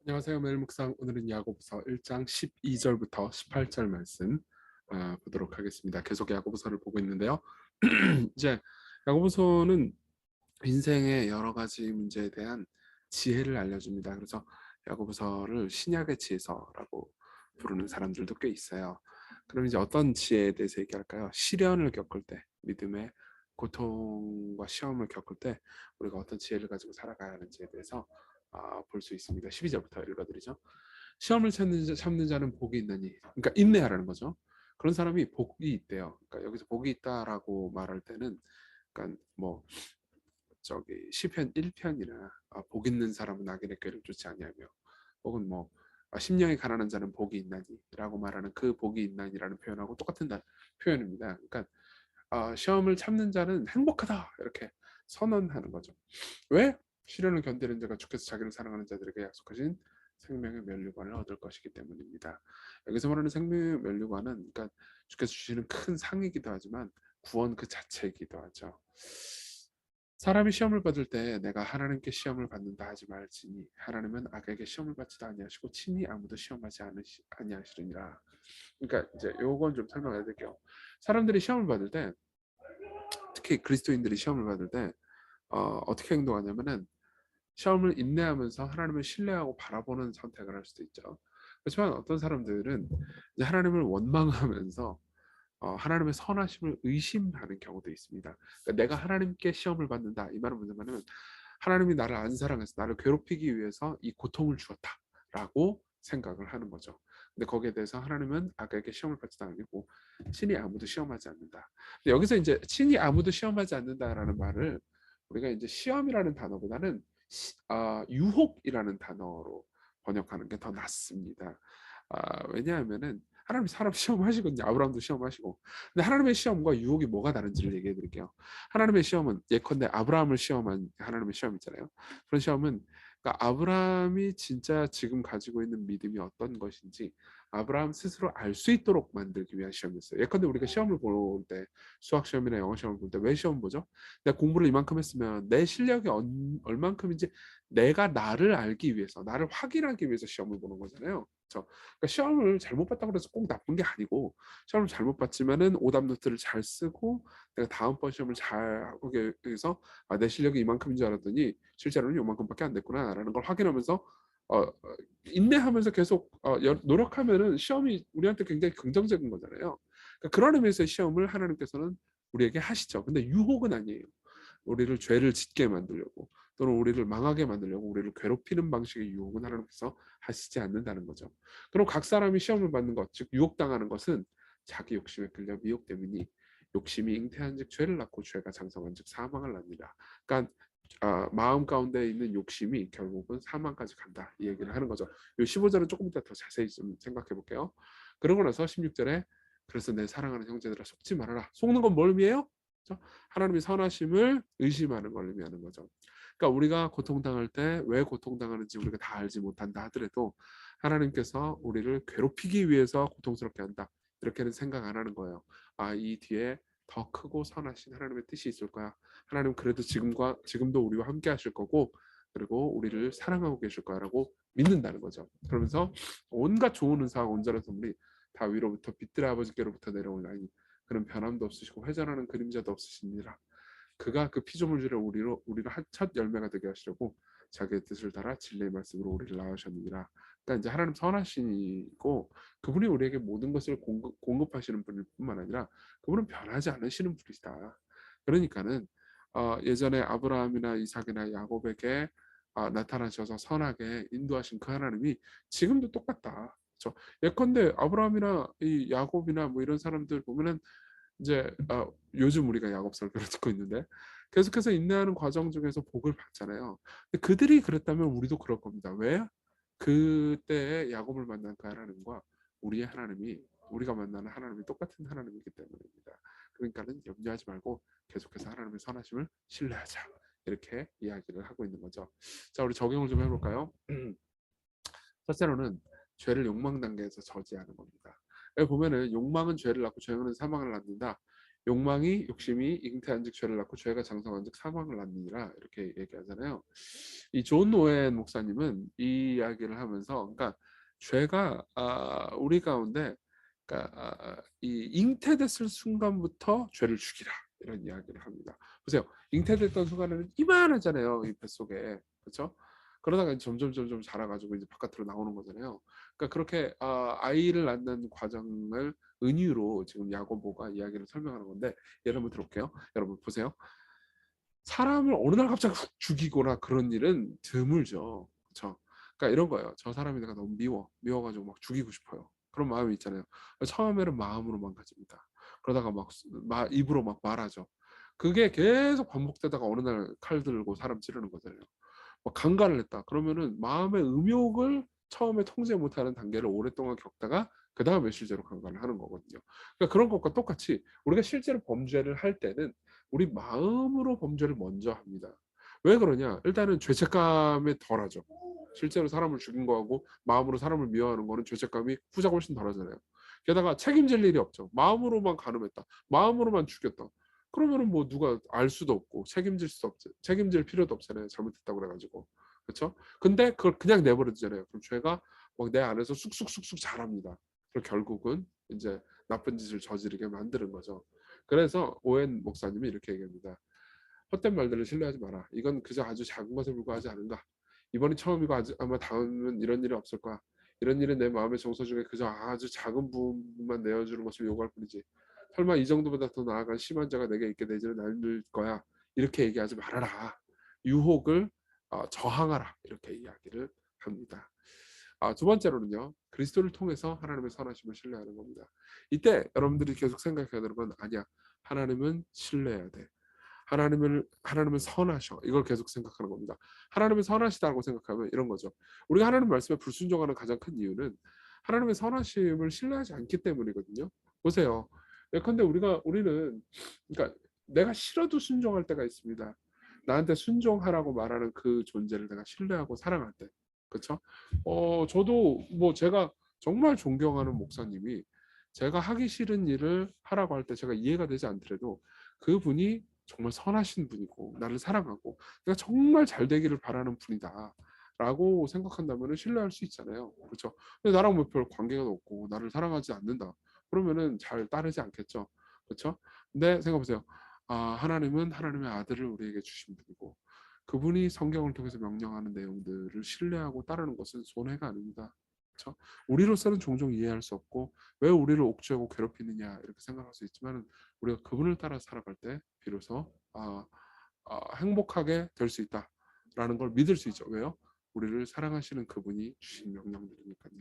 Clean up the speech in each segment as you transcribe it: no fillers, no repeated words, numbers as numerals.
안녕하세요. 매일 묵상 오늘은 야고보서 1장 12절부터 18절 말씀 보도록 하겠습니다. 계속 야고보서를 보고 있는데요. 이제 야고보서는 인생의 여러 가지 문제에 대한 지혜를 알려줍니다. 그래서 야고보서를 신약의 지혜서라고 부르는 사람들도 꽤 있어요. 그럼 이제 어떤 지혜에 대해서 얘기할까요? 시련을 겪을 때, 믿음의 고통과 시험을 겪을 때 우리가 어떤 지혜를 가지고 살아가야 하는지에 대해서 볼 수 있습니다. 12절부터 읽어드리죠. 시험을 참는 자는 복이 있나니, 그러니까 인내하라는 거죠. 그런 사람이 복이 있대요. 그러니까 여기서 복이 있다라고 말할 때는, 그러니까 뭐 저기 시편 1편이나 복 있는 사람은 악인의 꾀를 쫓지 아니하며, 혹은 뭐 심령이 가난한 자는 복이 있나니라고 말하는 그 복이 있나니라는 표현하고 똑같은 표현입니다. 그러니까 시험을 참는 자는 행복하다 이렇게 선언하는 거죠. 왜? 시련을 견디는 자가 주께서 자기를 사랑하는 자들에게 약속하신 생명의 면류관을 얻을 것이기 때문입니다. 여기서 말하는 생명의 면류관은, 그러니까 주께서 주시는 큰 상이기도 하지만 구원 그 자체이기도 하죠. 사람이 시험을 받을 때 내가 하나님께 시험을 받는다 하지 말지니 하나님은 악에게 시험을 받지도 아니하시고 친히 아무도 시험하지 아니하시느니라. 그러니까 이제 요건 좀 설명해 드릴게요. 사람들이 시험을 받을 때, 특히 그리스도인들이 시험을 받을 때 어떻게 행동하냐면은 시험을 인내하면서 하나님을 신뢰하고 바라보는 선택을 할 수도 있죠. 그렇지만 어떤 사람들은 이제 하나님을 원망하면서 하나님의 선하심을 의심하는 경우도 있습니다. 그러니까 내가 하나님께 시험을 받는다, 이 말은 무슨 말이냐면 하나님이 나를 안 사랑해서 나를 괴롭히기 위해서 이 고통을 주었다라고 생각을 하는 거죠. 근데 거기에 대해서 하나님은 악에게 시험을 받지도 아니고 친히 아무도 시험하지 않는다. 근데 여기서 이제 친히 아무도 시험하지 않는다라는 말을 우리가 이제 시험이라는 단어보다는 유혹이라는 단어로 번역하는 게 더 낫습니다. 왜냐하면은 하나님 사람 시험하시거든요. 아브라함도 시험하시고. 근데 하나님의 시험과 유혹이 뭐가 다른지를 얘기해 드릴게요. 하나님의 시험은 예컨대 아브라함을 시험한 하나님의 시험 있잖아요. 그런 시험은, 그러니까 아브라함이 진짜 지금 가지고 있는 믿음이 어떤 것인지 아브라함 스스로 알 수 있도록 만들기 위한 시험이었어요. 예컨대 우리가 시험을 볼 때, 수학 시험이나 영어 시험을 볼 때 왜 시험 보죠? 내가 공부를 이만큼 했으면 내 실력이 얼만큼인지 내가 나를 알기 위해서, 나를 확인하기 위해서 시험을 보는 거잖아요. 그렇죠? 그러니까 시험을 잘못 봤다고 해서 꼭 나쁜 게 아니고, 시험을 잘못 봤지만은 오답 노트를 잘 쓰고 내가 다음번 시험을 잘 하기 위해서 내 실력이 이만큼인 줄 알았더니 실제로는 요만큼밖에 안 됐구나라는 걸 확인하면서 인내하면서 계속 노력하면은 시험이 우리한테 굉장히 긍정적인 거잖아요. 그러니까 그런 의미에서 시험을 하나님께서는 우리에게 하시죠. 근데 유혹은 아니에요. 우리를 죄를 짓게 만들려고, 또는 우리를 망하게 만들려고 우리를 괴롭히는 방식의 유혹은 하나님께서 하시지 않는다는 거죠. 그럼 각 사람이 시험을 받는 것, 즉 유혹당하는 것은 자기 욕심에 끌려 미혹됨이니 욕심이 잉태한즉 죄를 낳고 죄가 장성한즉 사망을 낳느라. 그러니까 마음 가운데 있는 욕심이 결국은 사망까지 간다, 이 얘기를 하는 거죠. 이 15절은 조금 이따 더 자세히 좀 생각해 볼게요. 그러고 나서 16절에 그래서 내 사랑하는 형제들아 속지 말아라. 속는 건 뭘 의미해요? 그렇죠? 하나님의 선하심을 의심하는 걸 의미하는 거죠. 그러니까 우리가 고통당할 때 왜 고통당하는지 우리가 다 알지 못한다 하더라도 하나님께서 우리를 괴롭히기 위해서 고통스럽게 한다, 이렇게는 생각 안 하는 거예요. 이 뒤에 더 크고 선하신 하나님의 뜻이 있을 거야. 하나님 그래도 지금도 우리와 함께 하실 거고, 그리고 우리를 사랑하고 계실 거야라고 믿는다는 거죠. 그러면서 온갖 좋은 은사와 온전한 선물이 다 위로부터 빛들의 아버지께로부터 내려오나니 그는 변함도 없으시고 회전하는 그림자도 없으시니라. 그가 그 피조물들을 우리를 첫 열매가 되게 하시려고 자기의 뜻을 따라 진리의 말씀으로 우리를 낳으셨느니라. 그러니까 이제 하나님 선하시고 그분이 우리에게 모든 것을 공급하시는 분일 뿐만 아니라 그분은 변하지 않으시는 분이시다. 그러니까는 예전에 아브라함이나 이삭이나 야곱에게 나타나셔서 선하게 인도하신 그 하나님이 지금도 똑같다. 그렇죠? 예컨대 아브라함이나 이 야곱이나 뭐 이런 사람들 보면은 이제 요즘 우리가 야곱 설교를 듣고 있는데 계속해서 인내하는 과정 중에서 복을 받잖아요. 근데 그들이 그랬다면 우리도 그럴 겁니다. 왜? 그때 야곱을 만난 그 하나님과 우리의 하나님이, 우리가 만나는 하나님이 똑같은 하나님이기 때문입니다. 그러니까는 염려하지 말고 계속해서 하나님의 선하심을 신뢰하자, 이렇게 이야기를 하고 있는 거죠. 자, 우리 적용을 좀 해볼까요? 첫째로는 죄를 욕망 단계에서 저지하는 겁니다. 여기 보면은 욕망은 죄를 낳고 죄는 사망을 낳는다. 욕망이 욕심이 잉태한즉 죄를 낳고 죄가 장성한즉 사망을 낳느니라 이렇게 얘기하잖아요. 이 존 오웬 목사님은 이 이야기를 하면서 그러니까 죄가 우리 가운데 그러니까 이 잉태됐을 순간부터 죄를 죽이라 이런 이야기를 합니다. 보세요. 잉태됐던 순간에는 이만하잖아요. 이 뱃속에. 그렇죠? 그러다가 점점 자라가지고 이제 바깥으로 나오는 거잖아요. 그러니까 그렇게 아이를 낳는 과정을 은유로 지금 야고보가 이야기를 설명하는 건데 예를 한번 들어볼게요. 여러분 보세요. 사람을 어느 날 갑자기 훅 죽이거나 그런 일은 드물죠. 그렇죠? 그러니까 이런 거예요. 저 사람이 내가 너무 미워가지고 막 죽이고 싶어요. 그런 마음이 있잖아요. 처음에는 마음으로만 가집니다. 그러다가 막 입으로 막 말하죠. 그게 계속 반복되다가 어느 날 칼 들고 사람 찌르는 거잖아요. 막 강간을 했다. 그러면은 마음의 음욕을 처음에 통제 못하는 단계를 오랫동안 겪다가 그 다음에 실제로 강간을 하는 거거든요. 그러니까 그런 것과 똑같이 우리가 실제로 범죄를 할 때는 우리 마음으로 범죄를 먼저 합니다. 왜 그러냐? 일단은 죄책감이 덜하죠. 실제로 사람을 죽인 거하고 마음으로 사람을 미워하는 거는 죄책감이 후자가 훨씬 덜하잖아요. 게다가 책임질 일이 없죠. 마음으로만 간음했다. 마음으로만 죽였다. 그러면은 뭐 누가 알 수도 없고 책임질 수 없지. 책임질 필요도 없잖아요. 잘못했다고 그래가지고. 그렇죠? 근데 그걸 그냥 내버려 두잖아요. 그럼 죄가 막 내 안에서 쑥쑥쑥쑥 자랍니다. 그리고 결국은 이제 나쁜 짓을 저지르게 만드는 거죠. 그래서 오웬 목사님이 이렇게 얘기합니다. 헛된 말들을 신뢰하지 마라. 이건 그저 아주 작은 것에 불과하지 않은가. 이번이 처음이고 아마 다음은 이런 일이 없을 거야. 이런 일은 내 마음의 정서 중에 그저 아주 작은 부분만 내어주는 것을 요구할 뿐이지. 설마 이 정도보다 더 나아간 심한 자가 내게 있게 되지는 않을 거야. 이렇게 얘기하지 말아라. 유혹을 저항하라. 이렇게 이야기를 합니다. 두 번째로는요. 그리스도를 통해서 하나님의 선하심을 신뢰하는 겁니다. 이때 여러분들이 계속 생각해야 되는 건 아니야. 하나님은 신뢰해야 돼. 하나님은 선하셔. 이걸 계속 생각하는 겁니다. 하나님은 선하시다고 생각하면 이런 거죠. 우리가 하나님 말씀에 불순종하는 가장 큰 이유는 하나님의 선하심을 신뢰하지 않기 때문이거든요. 보세요. 예컨대 우리는 그러니까 내가 싫어도 순종할 때가 있습니다. 나한테 순종하라고 말하는 그 존재를 내가 신뢰하고 사랑할 때. 그렇죠? 저도 뭐 제가 정말 존경하는 목사님이 제가 하기 싫은 일을 하라고 할 때 제가 이해가 되지 않더라도 그분이 정말 선하신 분이고 나를 사랑하고 내가 정말 잘 되기를 바라는 분이다. 라고 생각한다면 신뢰할 수 있잖아요. 그렇죠? 근데 나랑 뭐 별 관계가 없고 나를 사랑하지 않는다. 그러면은 잘 따르지 않겠죠. 그렇죠? 근데 생각해보세요. 하나님은 하나님의 아들을 우리에게 주신 분이고 그분이 성경을 통해서 명령하는 내용들을 신뢰하고 따르는 것은 손해가 아닙니다. 그렇죠? 우리로서는 종종 이해할 수 없고 왜 우리를 옥죄고 괴롭히느냐 이렇게 생각할 수 있지만 우리가 그분을 따라 살아갈 때 비로소 행복하게 될 수 있다라는 걸 믿을 수 있죠. 왜요? 우리를 사랑하시는 그분이 주신 명령들이니까요.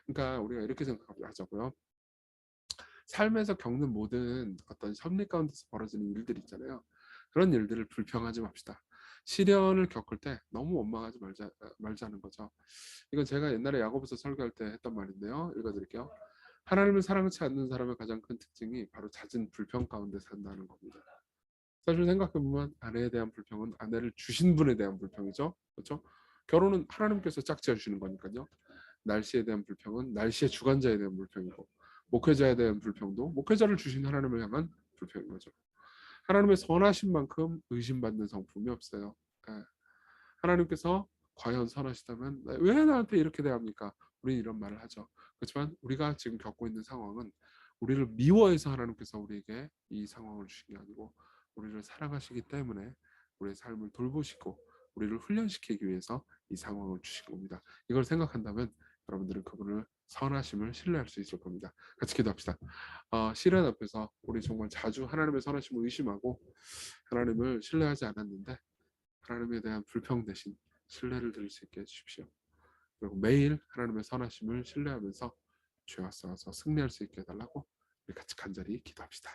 그러니까 우리가 이렇게 생각하자고요. 삶에서 겪는 모든 어떤 섭리 가운데서 벌어지는 일들 있잖아요. 그런 일들을 불평하지 맙시다. 시련을 겪을 때 너무 원망하지 말자는 거죠. 이건 제가 옛날에 야고보서 설교할 때 했던 말인데요. 읽어드릴게요. 하나님을 사랑치 않는 사람의 가장 큰 특징이 바로 잦은 불평 가운데 산다는 겁니다. 사실 생각해보면 아내에 대한 불평은 아내를 주신 분에 대한 불평이죠. 그렇죠? 결혼은 하나님께서 짝지어 주시는 거니까요. 날씨에 대한 불평은 날씨의 주관자에 대한 불평이고 목회자에 대한 불평도 목회자를 주신 하나님을 향한 불평인 거죠. 하나님의 선하신 만큼 의심받는 성품이 없어요. 예. 하나님께서 과연 선하시다면 왜 나한테 이렇게 대합니까? 우리는 이런 말을 하죠. 그렇지만 우리가 지금 겪고 있는 상황은 우리를 미워해서 하나님께서 우리에게 이 상황을 주신 게 아니고 우리를 사랑하시기 때문에 우리의 삶을 돌보시고 우리를 훈련시키기 위해서 이 상황을 주신 겁니다. 이걸 생각한다면 여러분들은 그분을 선하심을 신뢰할 수 있을 겁니다. 같이 기도합시다. 시련 앞에서 우리 정말 자주 하나님의 선하심을 의심하고 하나님을 신뢰하지 않았는데 하나님에 대한 불평 대신 신뢰를 드릴 수 있게 해주십시오. 그리고 매일 하나님의 선하심을 신뢰하면서 죄와 싸워서 승리할 수 있게 해달라고 우리 같이 간절히 기도합시다.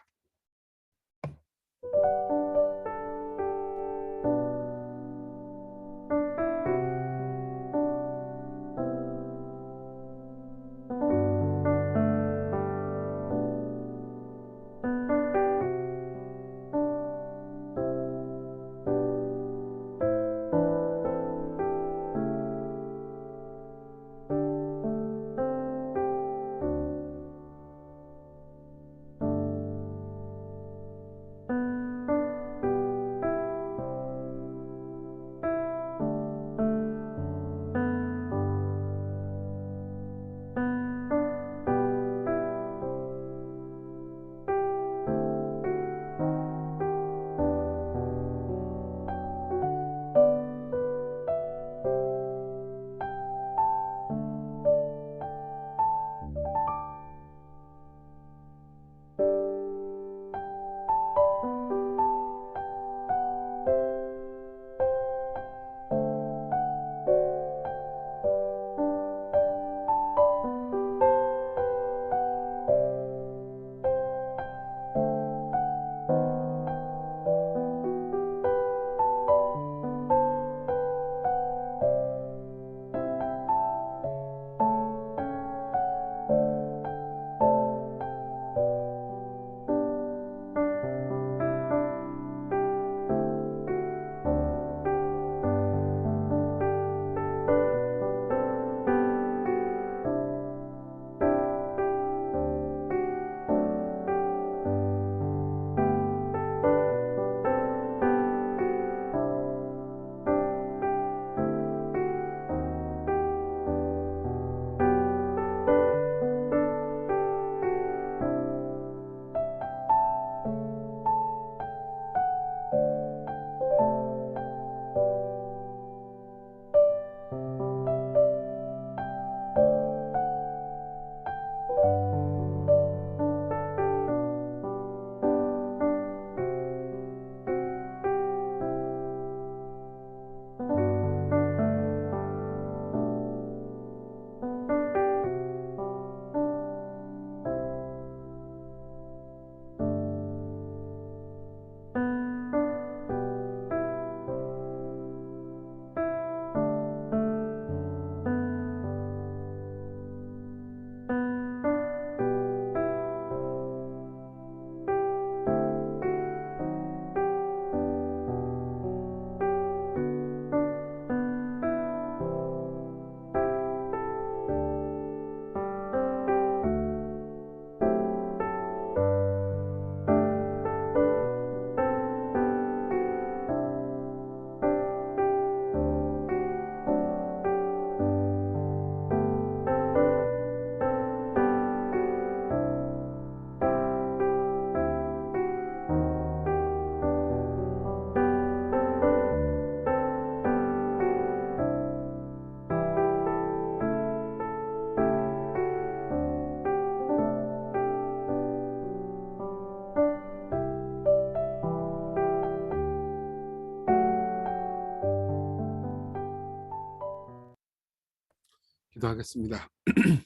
기도하겠습니다.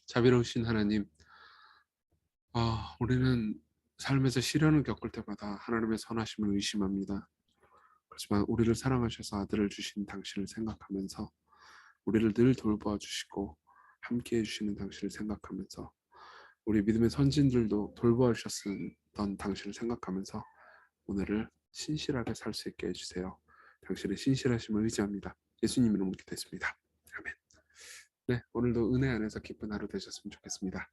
자비로우신 하나님, 우리는 삶에서 시련을 겪을 때마다 하나님의 선하심을 의심합니다. 그렇지만 우리를 사랑하셔서 아들을 주신 당신을 생각하면서, 우리를 늘 돌보아 주시고 함께해 주시는 당신을 생각하면서, 우리 믿음의 선진들도 돌보아 주셨던 당신을 생각하면서 오늘을 신실하게 살 수 있게 해주세요. 당신의 신실하심을 의지합니다. 예수님 이름으로 기도했습니다. 아멘. 네, 오늘도 은혜 안에서 기쁜 하루 되셨으면 좋겠습니다.